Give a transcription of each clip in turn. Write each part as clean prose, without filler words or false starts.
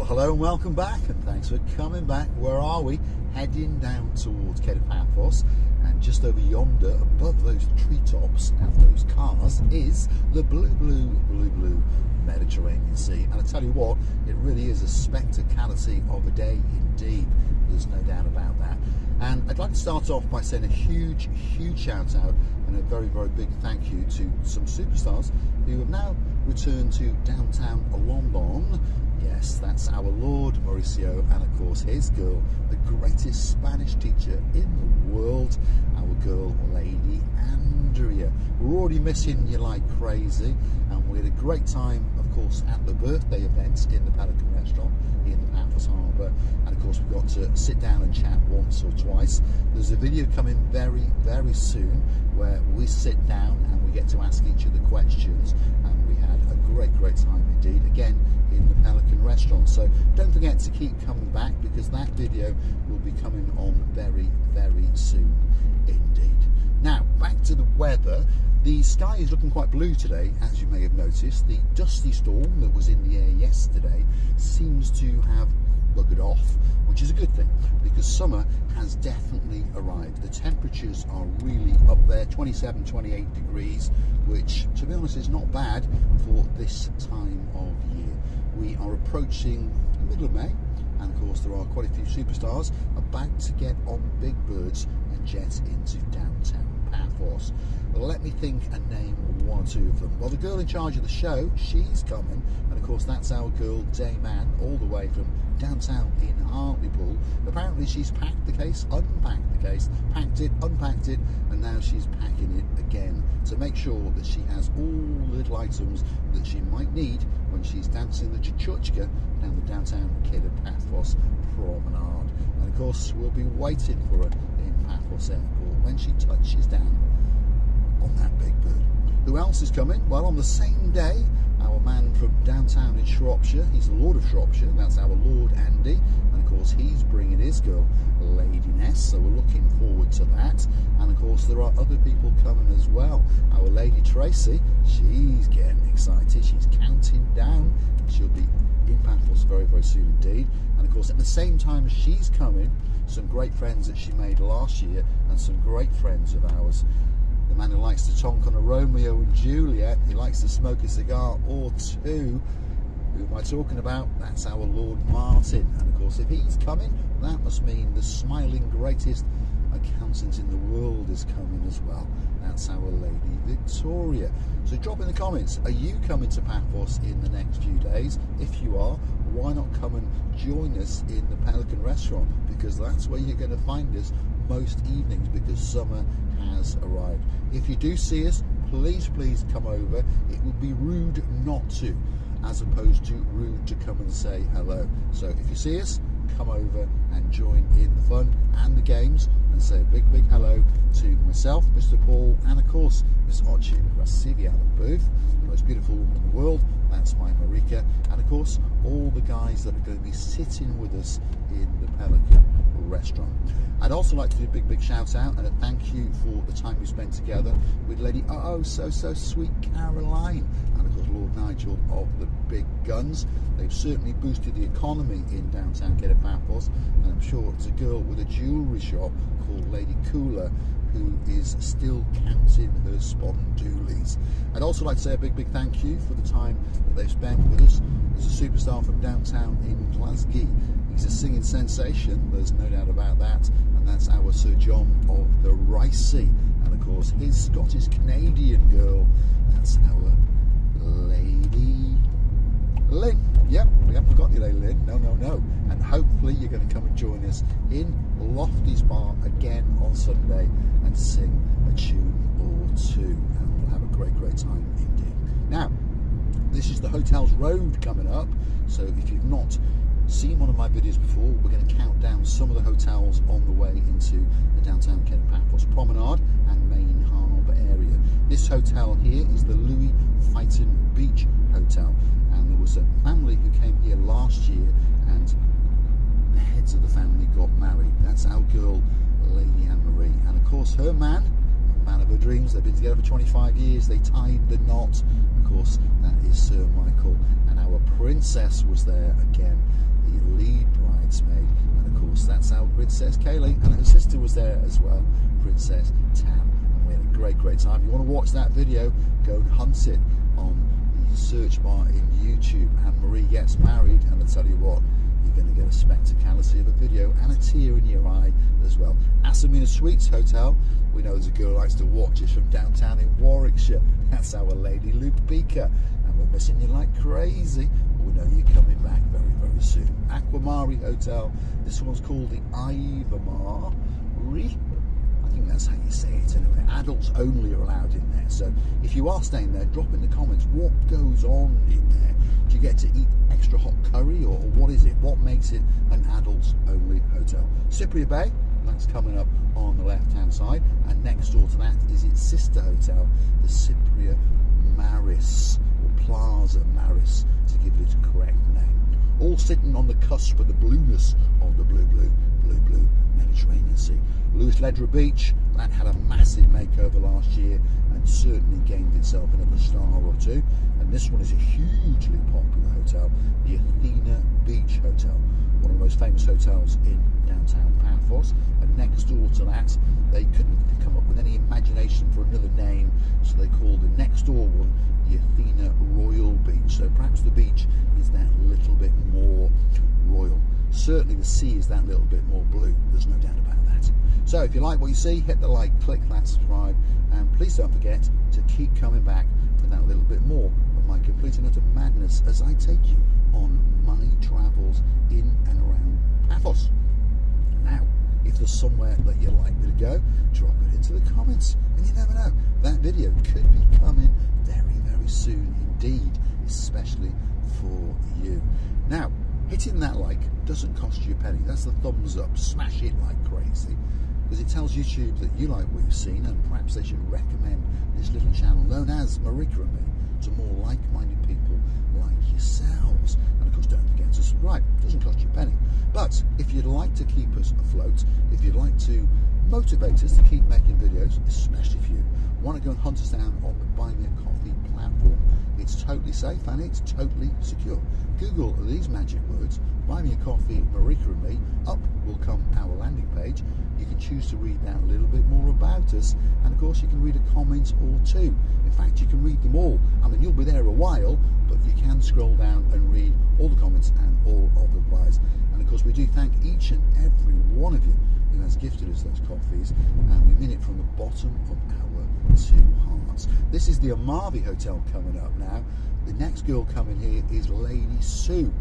Well, hello and welcome back, and thanks for coming back. Where are we? Heading down towards Kato Paphos, and just over yonder, above those treetops and those cars, is the blue Mediterranean Sea. And I tell you what, it really is a spectacality of a day indeed. There's no doubt about that. And I'd like to start off by saying a huge shout out and a very big thank you to some superstars who have now returned to downtown London. Yes, that's our Lord Mauricio and of course his girl, the greatest Spanish teacher in the world, our girl Lady Andrea. We're already missing you like crazy, and we had a great time of course at the birthday event in the Pelican restaurant in the Paphos Harbour, and of course we got to sit down and chat once or twice. There's a video coming very soon where we sit down and we get to ask each other questions, and we had a great time indeed, again in the Pelican restaurant. So don't forget to keep coming back, because that video will be coming on very soon indeed. Now back to the weather. The sky is looking quite blue today, as you may have noticed. The dusty storm that was in the air yesterday seems to have buggered off, which is a good thing, because summer has definitely arrived. The temperatures are really up there, 27, 28 degrees, which to be honest is not bad for this time of year. We are approaching the middle of May, and of course there are quite a few superstars about to get on big birds and jet into downtown Paphos. Let me think and name one or two of them. Well, the girl in charge of the show, she's coming, and of course that's our girl Dayman, all the way from downtown in Hartlepool. Apparently she's packed the case, unpacked the case, packed it, unpacked it, and now she's packing it again to make sure that she has all the little items that she might need when she's dancing the chuchka down the downtown Kato Paphos promenade. And of course we'll be waiting for her in Paphos Airport when she touches down on that big bird. Who else is coming? Well, on the same day, our man from downtown in Shropshire, he's the Lord of Shropshire, that's our Lord Andy, and of course he's bringing his girl Lady Ness, so we're looking forward to that. And of course there are other people coming as well. Our Lady Tracy, she's getting excited, she's counting down, she'll be in Paphos very soon indeed. And of course at the same time as she's coming, some great friends that she made last year, and some great friends of ours. The man who likes to tonk on a Romeo and Juliet, he likes to smoke a cigar or two. Who am I talking about? That's our Lord Martin. And of course if he's coming, that must mean the smiling greatest accountant in the world is coming as well. That's our Lady Victoria. So drop in the comments, are you coming to Paphos in the next few days? If you are, why not come and join us in the Pelican restaurant, because that's where you're going to find us most evenings, because summer has arrived. If you do see us, please come over. It would be rude not to, as opposed to rude to come and say hello. So if you see us, come over and join in the fun and the games, and say a big hello to myself, Mr. Paul, and of course Miss Ochi Rasivian Booth, the most beautiful woman in the world. That's my Marika, and of course all the guys that are going to be sitting with us in the Pelican restaurant. I'd also like to do a big shout out and a thank you for the time we spent together with Lady so sweet Caroline, and of course Lord Nigel of the Big Guns. They've certainly boosted the economy in downtown Kato Paphos, and I'm sure it's a girl with a jewellery shop called Lady Cooler who is still counting her spondoolies. I'd also like to say a big thank you for the time that they've spent with us. There's a superstar from downtown in Glasgow. He's a singing sensation, there's no doubt about that, and that's our Sir John of the Ricey. And of course his Scottish Canadian girl, that's our Lady Lynn. Yep, we haven't forgotten you, Lady Lynn. No. And hopefully you're going to come and join us in Lofty's Bar again on Sunday and sing a tune or two, and we'll have a great time indeed. Now, this is the Hotels Road coming up, so if you've not seen one of my videos before, we're going to count down some of the hotels on the way into the downtown Kato Paphos promenade and main harbour area. This hotel here is the Louis Fyton Beach Hotel, and there was a family who came here last year, and the heads of the family got married. That's our girl Lady Anne Marie, and of course her man, man of her dreams. They've been together for 25 years. They tied the knot. Of course, that is Sir Michael. And our princess was there again, the lead bridesmaid. And of course, that's our Princess Kaylee. And her sister was there as well, Princess Tam. And we had a great, great time. If you want to watch that video, go and hunt it on the search bar in YouTube. And Marie gets married. And I'll tell you what, you're going to get a spectacality of a video and a tear in your eye as well. Asamina Suites Hotel, we know there's a girl who likes to watch us from downtown in Warwickshire. That's our lady Lupika, and we're missing you like crazy, but we know you're coming back very, very soon. Aquamari Hotel, this one's called the Ivamari. I think that's how you say it anyway. Adults only are allowed in there, so if you are staying there, drop in the comments what goes on in there. Do you get to eat extra hot curry, or what is it? What makes it an adults only hotel? Cyprus Bay, that's coming up on the left hand side, and next door to that is its sister hotel, the Cyprus Maris, or Plaza Maris to give it its correct name. All sitting on the cusp of the blueness of the blue Mediterranean Sea. Lewis Ledra Beach, that had a massive makeover last year and certainly gained itself another star or two. And this one is a hugely popular hotel, the Athena Beach Hotel, one of the most famous hotels in downtown Paphos. And next door to that, they couldn't come up with any imagination for another name, so they called the next door one the Athena Royal Beach. So perhaps the beach is that little bit more royal. Certainly the sea is that little bit more blue, there's no doubt about that. So if you like what you see, hit the like, click that subscribe, and please don't forget to keep coming back for that little bit more of my complete and utter madness as I take you on my travels in and around Paphos. Now, if there's somewhere that you'd like me to go, drop it into the comments, and you never know, that video could be coming very, very soon indeed, especially for you. Now, hitting that like doesn't cost you a penny. That's the thumbs up. Smash it like crazy, because it tells YouTube that you like what you've seen, and perhaps they should recommend this little channel known as Marika and me to more like-minded people like yourselves. And of course, don't forget to subscribe. It doesn't cost you a penny. But if you'd like to keep us afloat, if you'd like to motivate us to keep making videos, especially if you want to go and hunt us down on the Buy Me a Coffee platform, it's totally safe and it's totally secure. Google these magic words, Buy Me a Coffee, Marika and me. Up will come our landing page. You can choose to read down a little bit more about us, and of course you can read a comment or two. In fact, you can read them all. I mean, you'll be there a while, but you can scroll down and read all the comments and all of the replies. And of course, we do thank each and every one of you who has gifted us those coffees, and we mean it from the bottom of our two hearts. This is the Amarvi Hotel coming up now. The next girl coming here is Lady Sue,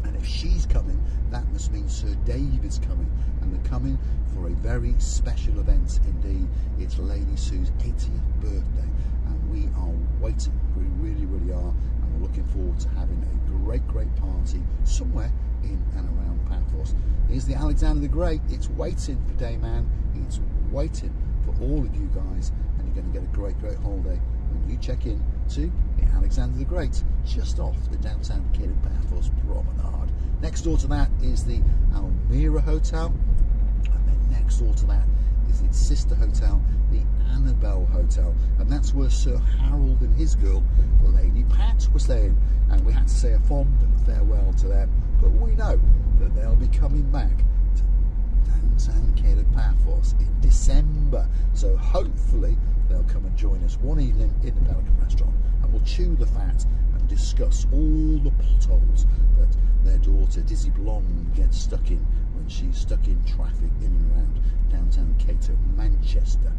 and if she's coming, that must mean Sir David's coming, and they're coming for a very special event indeed. It's Lady Sue's 80th birthday, and we are waiting. We really, really are, and we're looking forward to having a great, great party somewhere in and around Paphos. Here's the Alexander the Great. It's waiting for Dayman. It's waiting for all of you guys, and you're going to get a great, great holiday when you check in to the Alexander the Great, just off the downtown Kato Paphos promenade. Next door to that is the Almira Hotel, and then next door to that is its sister hotel, the Annabelle Hotel, and that's where Sir Harold and his girl, Lady Pat, were staying, and we had to say a fond farewell to them, but we know that they'll be coming back to downtown Kato Paphos in December, so hopefully they'll come and join us one evening in the Pelican restaurant, and we'll chew the fat and discuss all the potholes that their daughter Dizzy Blonde gets stuck in when she's stuck in traffic in and around downtown Kato, Manchester.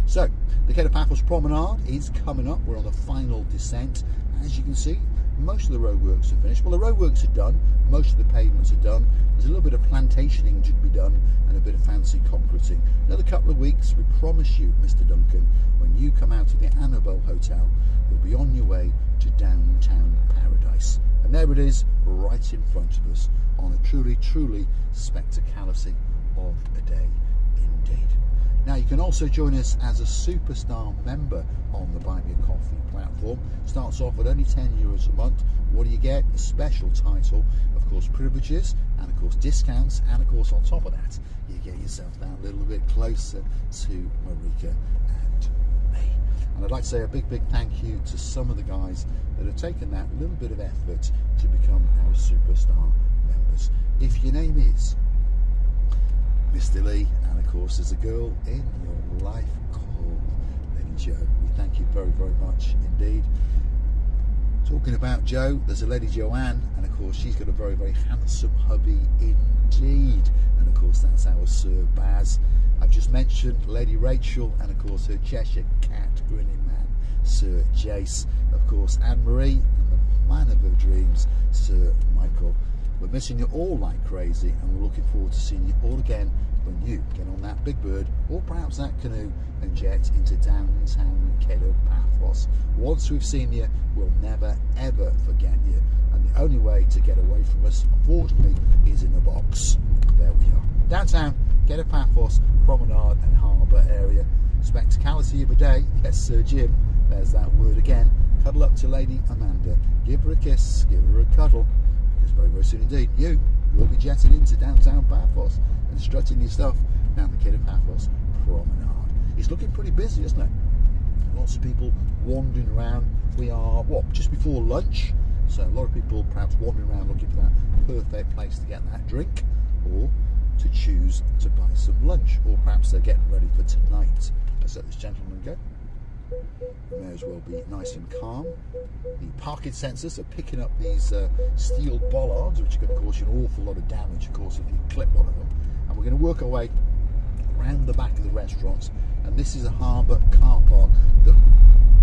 So the Kato Paphos promenade is coming up. We're on the final descent. As you can see, most of the roadworks are finished. Well, the roadworks are done, most of the pavements are done. There's a little bit of plantationing to be done and a bit of fancy concreting. Another couple of weeks, we promise you, Mr. Duncan, when you come out of the Annabelle Hotel, you'll be on your way to downtown paradise. And there it is, right in front of us, on a truly, truly spectacality of a day indeed. Now, you can also join us as a superstar member on the Buy Me a Coffee platform. Starts off at only €10 a month. What do you get? A special title, of course, privileges, and of course, discounts, and of course, on top of that, you get yourself that little bit closer to Marika and And I'd like to say a big thank you to some of the guys that have taken that little bit of effort to become our superstar members. If your name is Mr. Lee, and of course there's a girl in your life called Lady Jo, we thank you very much indeed. Talking about Jo, there's a Lady Joanne, and of course she's got a very handsome hubby indeed, and of course that's our Sir Baz. I've just mentioned Lady Rachel, and of course her Cheshire cat grinning man, Sir Jace, of course Anne-Marie, and the man of her dreams, Sir Michael. We're missing you all like crazy, and we're looking forward to seeing you all again when you get on that big bird, or perhaps that canoe, and jet into downtown Kato Paphos. Once we've seen you, we'll never ever forget you, and the only way to get away from us, unfortunately, is in a box. There we are. Downtown Kato Paphos, promenade and harbour area. Spectacality of the day, yes Sir Jim, there's that word again. Cuddle up to Lady Amanda, give her a kiss, give her a cuddle, because very soon indeed you will be jetting into downtown Paphos and strutting your stuff down the Kato Paphos promenade. It's looking pretty busy, isn't it? Lots of people wandering around. We are, what, just before lunch, so a lot of people perhaps wandering around looking for that perfect place to get that drink, or to choose to buy some lunch, or perhaps they're getting ready for tonight. Let's let this gentleman go. You may as well be nice and calm. The parking sensors are picking up these steel bollards, which are going to cause you an awful lot of damage, of course, if you clip one of them. And we're going to work our way around the back of the restaurants, and this is a harbour car park that,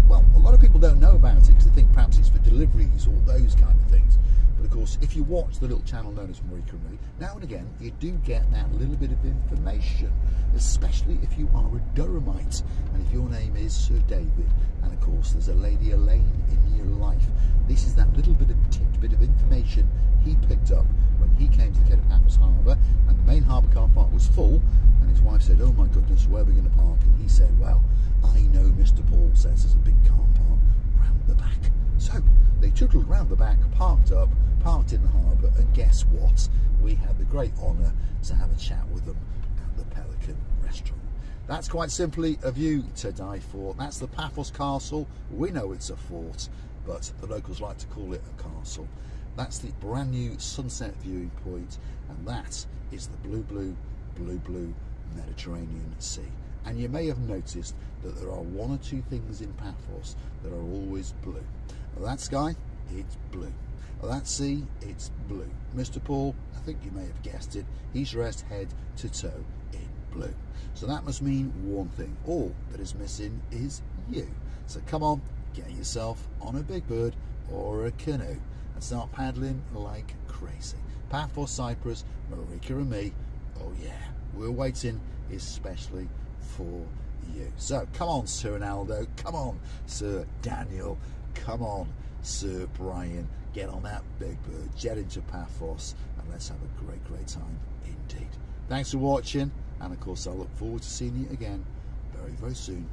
well, a lot of people don't know about it because they think perhaps it's for deliveries or those kind of things. But of course, if you watch the little channel known as Marika and Me, now and again you do get that little bit of information, especially if you are a Durhamite and if your name is Sir David, and of course there's a Lady Elaine in your life. This is that little bit of tidbit of information he picked up when he came to the Kato Paphos Harbour, and the main harbour car park was full, and his wife said, oh my goodness, where are we going to park? And he said, well, I know Mr. Paul says there's a big car park round the back. So they tootled round the back, parked up, parked in the harbour, and guess what? We had the great honour to have a chat with them at the Pelican restaurant. That's quite simply a view to die for. That's the Paphos Castle. We know it's a fort, but the locals like to call it a castle. That's the brand new sunset viewing point, and that is the blue Mediterranean Sea. And you may have noticed that there are one or two things in Paphos that are always blue. That sky, it's blue. That sea, it's blue. Mr. Paul, I think you may have guessed it, he's dressed head to toe in blue. So that must mean one thing. All that is missing is you. So come on, get yourself on a big bird or a canoe and start paddling like crazy. Paphos Cyprus, Marika and me, oh yeah, we're waiting especially for you. So come on, Sir Ronaldo, come on, Sir Daniel, come on, Sir Brian, get on that big bird, jet into Paphos, and let's have a great time indeed. Thanks for watching, and of course I look forward to seeing you again very soon.